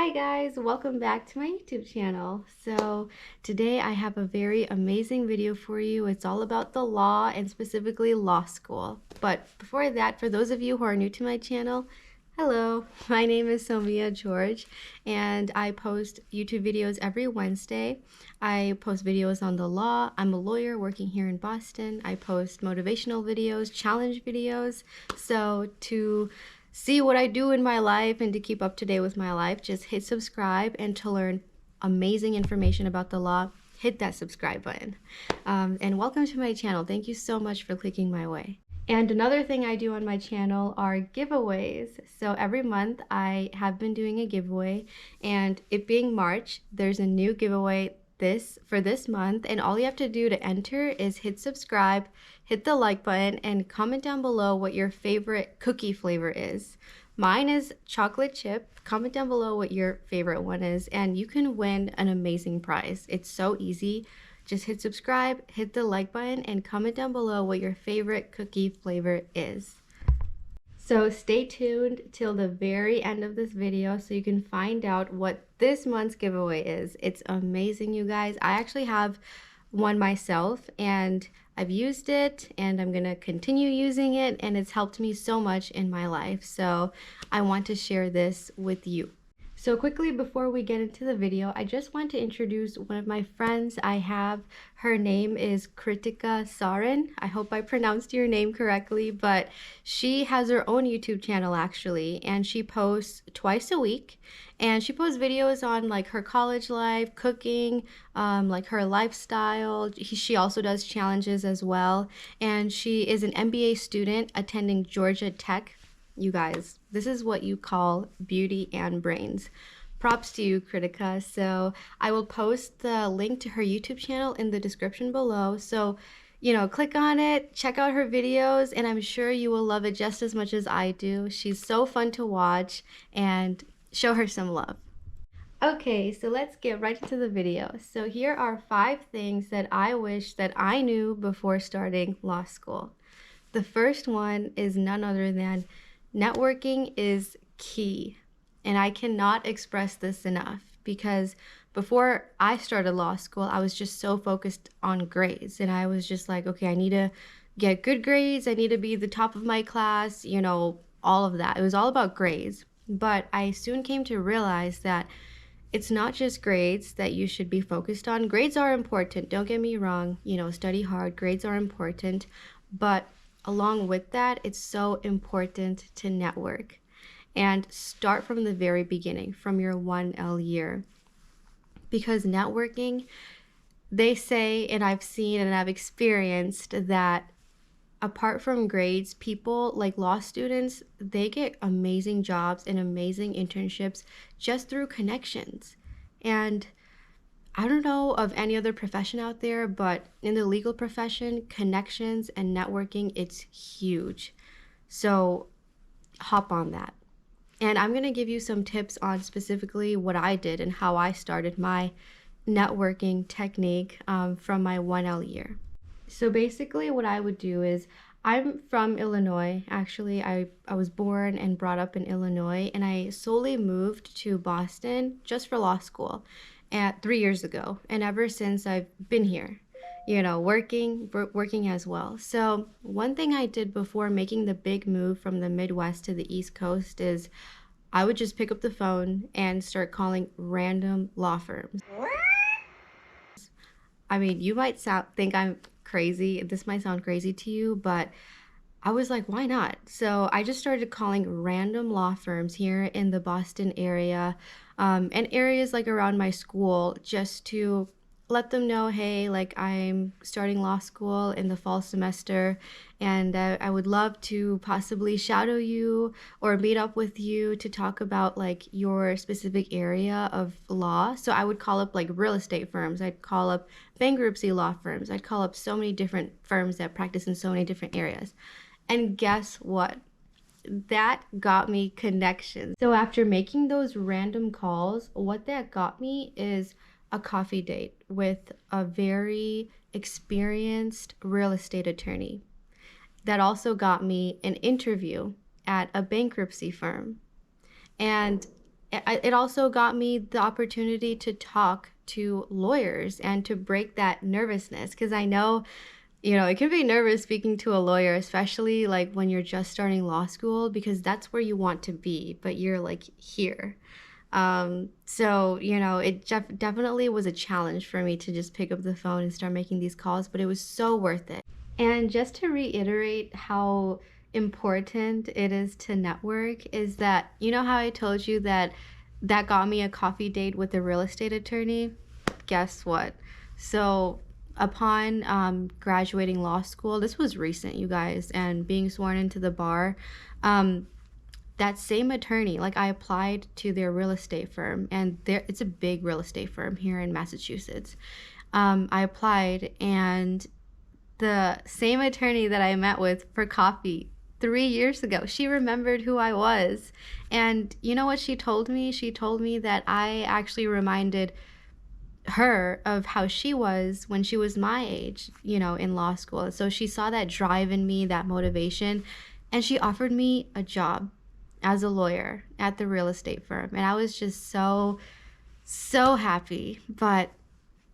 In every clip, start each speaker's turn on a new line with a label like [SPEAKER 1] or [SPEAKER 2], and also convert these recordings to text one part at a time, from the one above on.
[SPEAKER 1] Hi guys, welcome back to my YouTube channel. So today I have a very amazing video for you. It's all about the law and specifically law school. But before that, for those of you who are new to my channel, hello, my name is Somia George and I post YouTube videos every Wednesday. I post videos on the law. I'm a lawyer working here in Boston. I post motivational videos, challenge videos. So to see what I do in my life and to keep up to date with my life, just hit subscribe, and to learn amazing information about the law, hit that subscribe button. And welcome to my channel. Thank you so much for clicking my way. And another thing I do on my channel are giveaways. So every month I have been doing a giveaway, and it being March, there's a new giveaway for this month, and all you have to do to enter is hit subscribe, hit the like button, and comment down below what your favorite cookie flavor is. Mine is chocolate chip. Comment down below what your favorite one is, and you can win an amazing prize. It's so easy. Just hit subscribe, hit the like button, and comment down below what your favorite cookie flavor is. So stay tuned till the very end of this video so you can find out what this month's giveaway is. It's amazing, you guys. I actually have one myself and I've used it and I'm gonna continue using it, and it's helped me so much in my life. So I want to share this with you. So quickly before we get into the video, I just want to introduce one of my friends I have. Her name is Kritika Sarin. I hope I pronounced your name correctly, but she has her own YouTube channel actually, and she posts twice a week. And she posts videos on like her college life, cooking, like her lifestyle. She also does challenges as well. And she is an MBA student attending Georgia Tech. You guys, this is what you call beauty and brains. Props to you, Kritika. So I will post the link to her YouTube channel in the description below. So, click on it, check out her videos, and I'm sure you will love it just as much as I do. She's so fun to watch, and show her some love. Okay, so let's get right into the video. So here are 5 things that I wish that I knew before starting law school. The first one is none other than networking is key, and I cannot express this enough, because before I started law school, I was just so focused on grades, and I was just like, okay, I need to get good grades, I need to be the top of my class, all of that. It was all about grades, but I soon came to realize that it's not just grades that you should be focused on. Grades are important, don't get me wrong, study hard, grades are important, but along with that, it's so important to network and start from the very beginning, from your 1L year. Because networking, they say, and I've seen and I've experienced that apart from grades, people like law students, they get amazing jobs and amazing internships just through connections. And I don't know of any other profession out there, but in the legal profession, connections and networking, it's huge. So hop on that. And I'm going to give you some tips on specifically what I did and how I started my networking technique from my 1L year. So basically what I would do is, I'm from Illinois. Actually, I was born and brought up in Illinois, and I solely moved to Boston just for law school 3 years ago. And ever since I've been here, working as well. So one thing I did before making the big move from the Midwest to the East Coast is I would just pick up the phone and start calling random law firms. I mean, you might think I'm crazy. This might sound crazy to you, but I was like, why not? So I just started calling random law firms here in the Boston area, and areas like around my school, just to let them know, hey, like I'm starting law school in the fall semester, and I would love to possibly shadow you or meet up with you to talk about like your specific area of law. So I would call up like real estate firms, I'd call up bankruptcy law firms, I'd call up so many different firms that practice in so many different areas. And guess what? That got me connections. So after making those random calls, what that got me is a coffee date with a very experienced real estate attorney. That also got me an interview at a bankruptcy firm. And it also got me the opportunity to talk to lawyers and to break that nervousness, because I know, it can be nervous speaking to a lawyer, especially like when you're just starting law school, because that's where you want to be, but you're like here. So, it definitely was a challenge for me to just pick up the phone and start making these calls, but it was so worth it. And just to reiterate how important it is to network, is that, how I told you that got me a coffee date with a real estate attorney? Guess what? So, upon graduating law school, this was recent, you guys, and being sworn into the bar, um, that same attorney, like I applied to their real estate firm, and it's a big real estate firm here in Massachusetts. I applied, and the same attorney that I met with for coffee 3 years ago, she remembered who I was. And you know what she told me? She told me that I actually reminded her of how she was when she was my age, in law school. So she saw that drive in me, that motivation, and she offered me a job as a lawyer at the real estate firm. And I was just so, so happy. But,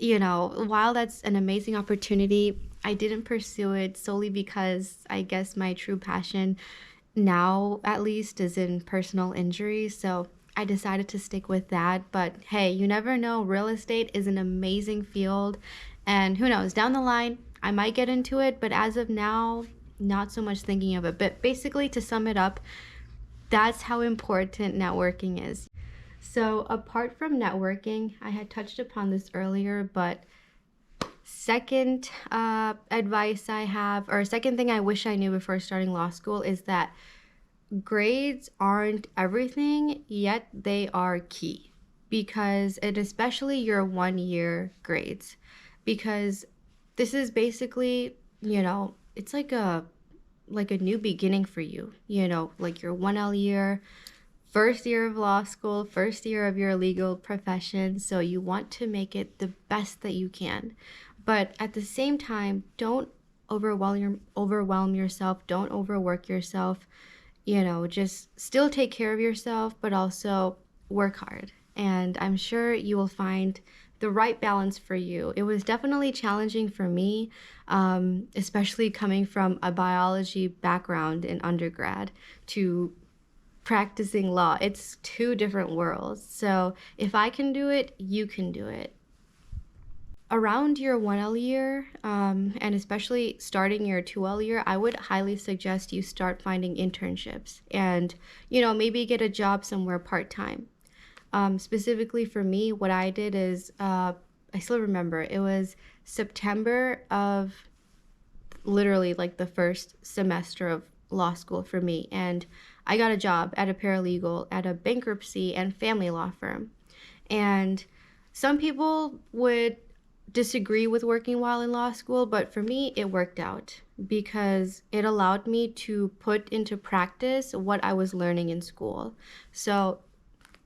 [SPEAKER 1] while that's an amazing opportunity, I didn't pursue it solely because I guess my true passion now, at least, is in personal injury. So I decided to stick with that. But hey, you never know. Real estate is an amazing field. And who knows, down the line, I might get into it. But as of now, not so much thinking of it. But basically, to sum it up, that's how important networking is. So, apart from networking, I had touched upon this earlier, but second advice I have, or second thing I wish I knew before starting law school, is that grades aren't everything, yet they are key. Because, and especially your 1 year grades, because this is basically, it's like a new beginning for you, like your 1L year, first year of law school, first year of your legal profession. So you want to make it the best that you can. But at the same time, don't overwhelm yourself, don't overwork yourself. Just still take care of yourself, but also work hard. And I'm sure you will find the right balance for you. It was definitely challenging for me, especially coming from a biology background in undergrad to practicing law. It's two different worlds. So if I can do it, you can do it. Around your 1L year, and especially starting your 2L year, I would highly suggest you start finding internships and, maybe get a job somewhere part-time. Specifically for me, what I did is, I still remember, it was September of literally like the first semester of law school for me. And I got a job at a paralegal at a bankruptcy and family law firm. And some people would disagree with working while in law school, but for me, it worked out because it allowed me to put into practice what I was learning in school. So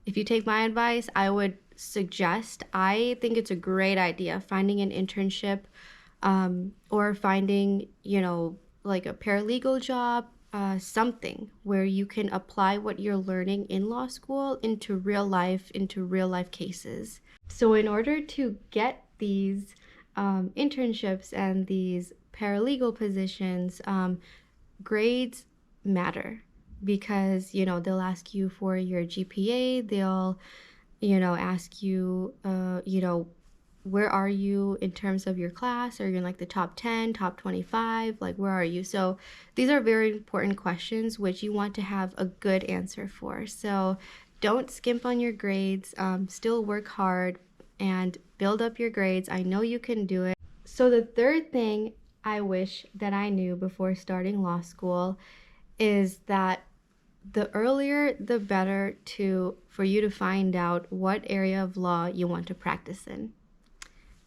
[SPEAKER 1] if you take my advice, I would suggest, I think it's a great idea, finding an internship, or finding, like a paralegal job, something where you can apply what you're learning in law school into real life cases. So in order to get these internships and these paralegal positions, grades matter because, they'll ask you for your GPA, they'll, ask you, where are you in terms of your class? Are you in like the top 10, top 25? Like, where are you? So these are very important questions which you want to have a good answer for. So don't skimp on your grades, still work hard and build up your grades. I know you can do it. So the third thing I wish that I knew before starting law school is that the earlier the better for you to find out what area of law you want to practice in.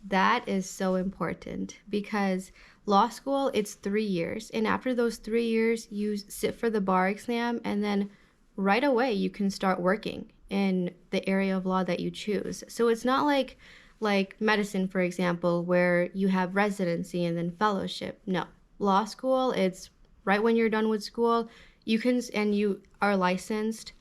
[SPEAKER 1] That is so important because law school, it's 3 years. And after those 3 years, you sit for the bar exam, and then right away you can start working in the area of law that you choose. So it's not like medicine, for example, where you have residency and then fellowship. No, law school, it's right when you're done with school, you are licensed.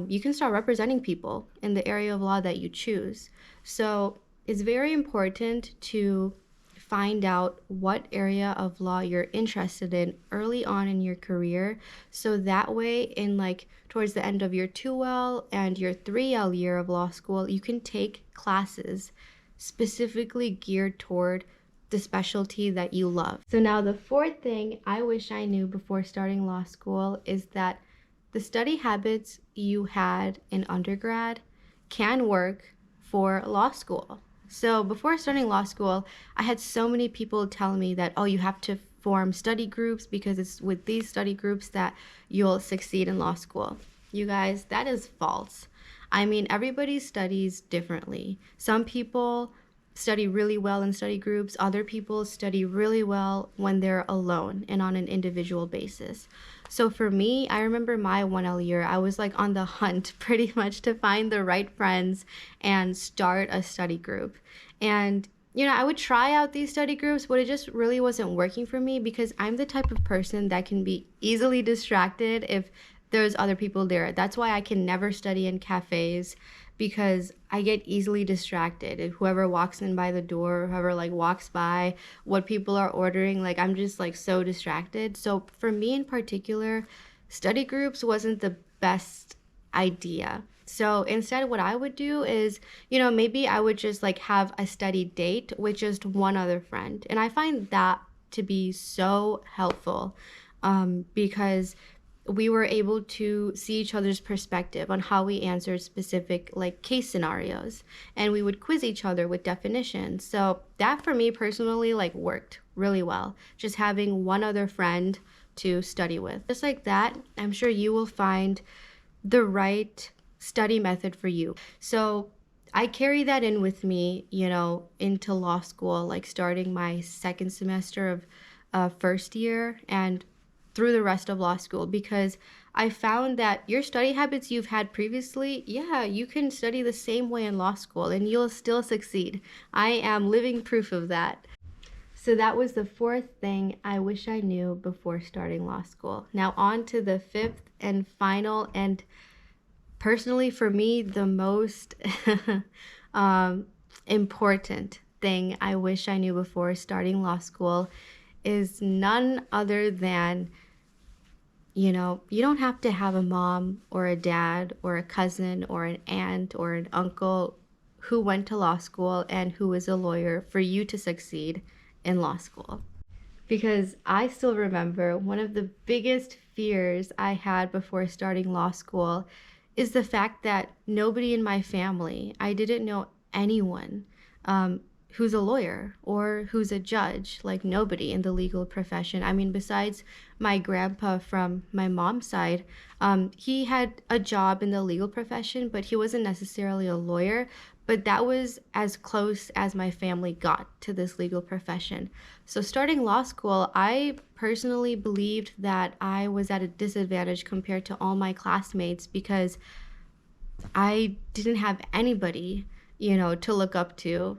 [SPEAKER 1] you can start representing people in the area of law that you choose. So it's very important to find out what area of law you're interested in early on in your career, so that way in like towards the end of your 2L and your 3L year of law school, you can take classes specifically geared toward the specialty that you love. So now the fourth thing I wish I knew before starting law school is that the study habits you had in undergrad can work for law school. So before starting law school, I had so many people tell me that, oh, you have to form study groups because it's with these study groups that you'll succeed in law school. You guys, that is false. I mean, everybody studies differently. Some people study really well in study groups. Other people study really well when they're alone and on an individual basis. So for me, I remember my 1L year, I was like on the hunt pretty much to find the right friends and start a study group. And I would try out these study groups, but it just really wasn't working for me because I'm the type of person that can be easily distracted if there's other people there. That's why I can never study in cafes, because I get easily distracted. If whoever walks in by the door, whoever like walks by, what people are ordering, like I'm just like so distracted. So for me in particular, study groups wasn't the best idea. So instead what I would do is, maybe I would just like have a study date with just one other friend. And I find that to be so helpful, because we were able to see each other's perspective on how we answered specific like case scenarios, and we would quiz each other with definitions. So that for me personally like worked really well, just having one other friend to study with. Just like that, I'm sure you will find the right study method for you. So I carry that in with me, into law school, like starting my second semester of first year and through the rest of law school, because I found that your study habits you've had previously, yeah, you can study the same way in law school and you'll still succeed. I am living proof of that. So that was the fourth thing I wish I knew before starting law school. Now on to the fifth and final, and personally for me, the most important thing I wish I knew before starting law school is none other than, you don't have to have a mom or a dad or a cousin or an aunt or an uncle who went to law school and who is a lawyer for you to succeed in law school. Because I still remember one of the biggest fears I had before starting law school is the fact that nobody in my family, I didn't know anyone who's a lawyer or who's a judge, like nobody in the legal profession. I mean, besides my grandpa from my mom's side, he had a job in the legal profession, but he wasn't necessarily a lawyer. But that was as close as my family got to this legal profession. So starting law school, I personally believed that I was at a disadvantage compared to all my classmates because I didn't have anybody, to look up to,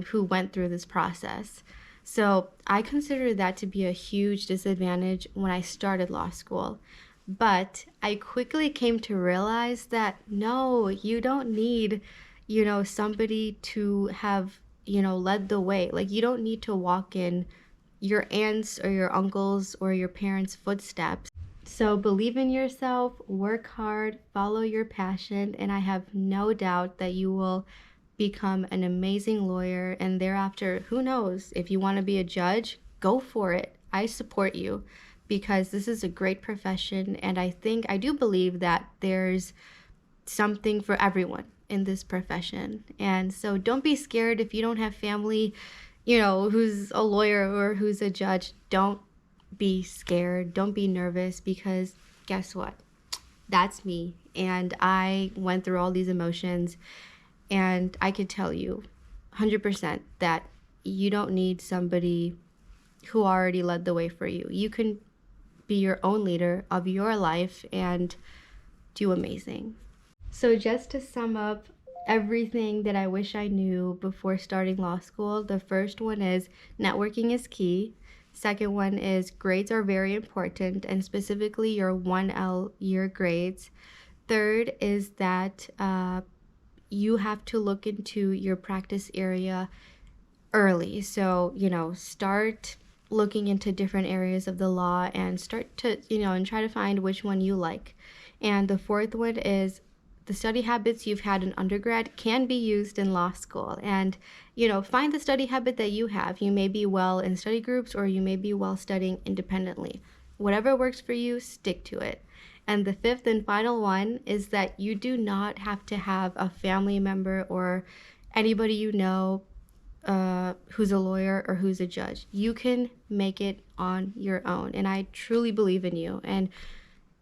[SPEAKER 1] who went through this process. So I consider that to be a huge disadvantage when I started law school. But I quickly came to realize that no, you don't need, somebody to have, led the way. Like you don't need to walk in your aunts or your uncles or your parents' footsteps. So believe in yourself, work hard, follow your passion, and I have no doubt that you will become an amazing lawyer. And thereafter, who knows, if you want to be a judge, go for it. I support you because this is a great profession, and I do believe that there's something for everyone in this profession. And so don't be scared if you don't have family, who's a lawyer or who's a judge. Don't be scared. Don't be nervous, because guess what? That's me. And I went through all these emotions, and I could tell you 100% that you don't need somebody who already led the way for you. You can be your own leader of your life and do amazing. So just to sum up everything that I wish I knew before starting law school, the first one is networking is key. Second one is grades are very important, and specifically your 1L year grades. Third is that you have to look into your practice area early. So, start looking into different areas of the law and start to, and try to find which one you like. And the fourth one is the study habits you've had in undergrad can be used in law school. And, find the study habit that you have. You may be well in study groups or you may be well studying independently. Whatever works for you, stick to it. And the fifth and final one is that you do not have to have a family member or anybody you know who's a lawyer or who's a judge. You can make it on your own. And I truly believe in you. And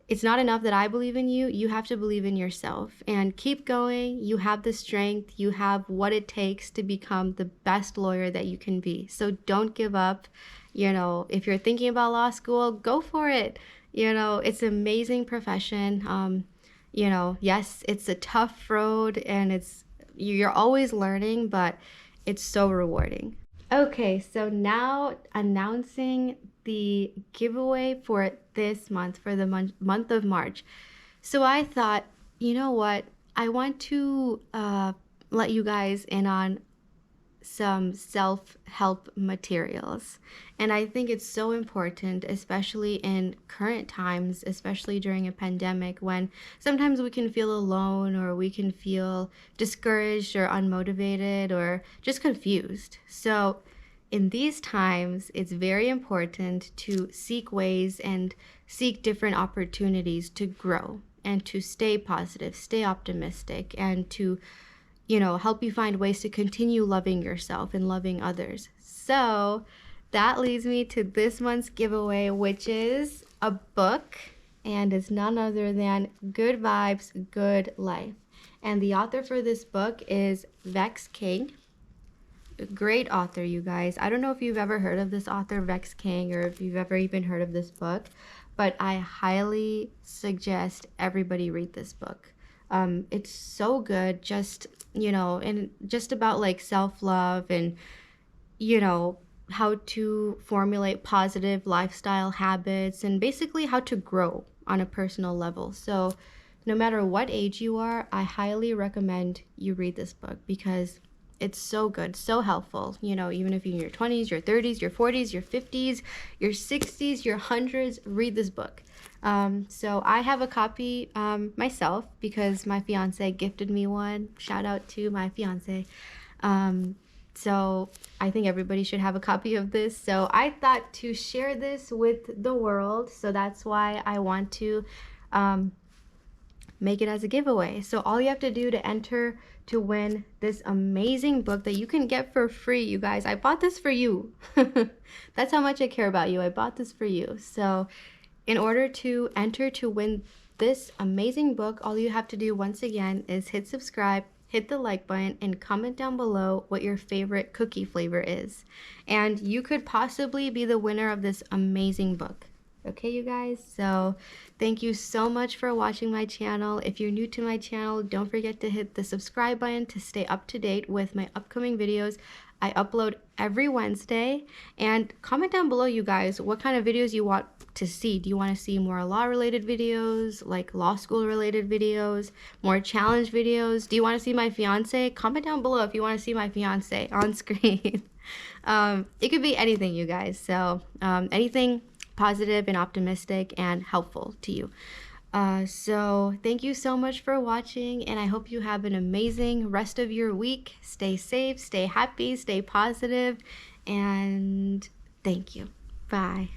[SPEAKER 1] it's not enough that I believe in you. You have to believe in yourself and keep going. You have the strength. You have what it takes to become the best lawyer that you can be. So don't give up. If you're thinking about law school, go for it. It's an amazing profession. Yes, it's a tough road and you're always learning, but it's so rewarding. Okay, so now announcing the giveaway for this month, for the month of March. So I thought, you know what? I want to let you guys in on some self-help materials. And I think it's so important, especially in current times, especially during a pandemic, when sometimes we can feel alone or we can feel discouraged or unmotivated or just confused. So in these times, it's very important to seek ways and seek different opportunities to grow and to stay positive, stay optimistic, and to help you find ways to continue loving yourself and loving others. So that leads me to this month's giveaway, which is a book, and it's none other than Good Vibes, Good Life. And the author for this book is Vex King. Great author, you guys. I don't know if you've ever heard of this author, Vex King, or if you've ever even heard of this book, but I highly suggest everybody read this book. It's so good, and just about like self-love and, how to formulate positive lifestyle habits and basically how to grow on a personal level. So no matter what age you are, I highly recommend you read this book because it's so good, so helpful. Even if you're in your 20s, your 30s, your 40s, your 50s, your 60s, your 100s, read this book. So I have a copy myself because my fiance gifted me one. Shout out to my fiance. So I think everybody should have a copy of this. So I thought to share this with the world. So that's why I want to make it as a giveaway. So all you have to do to enter to win this amazing book that you can get for free, you guys. I bought this for you. That's how much I care about you. I bought this for you. So in order to enter to win this amazing book, all you have to do once again is hit subscribe, hit the like button, and comment down below what your favorite cookie flavor is. And you could possibly be the winner of this amazing book. Okay, you guys? So thank you so much for watching my channel. If you're new to my channel, don't forget to hit the subscribe button to stay up to date with my upcoming videos. I upload every Wednesday. And comment down below, you guys, what kind of videos you want to see. Do you want to see more law-related videos, like law school-related videos, more challenge videos? Do you want to see my fiance? Comment down below if you want to see my fiance on screen. It could be anything, you guys. So anything positive and optimistic and helpful to you. So thank you so much for watching, and I hope you have an amazing rest of your week. Stay safe, stay happy, stay positive, and thank you. Bye.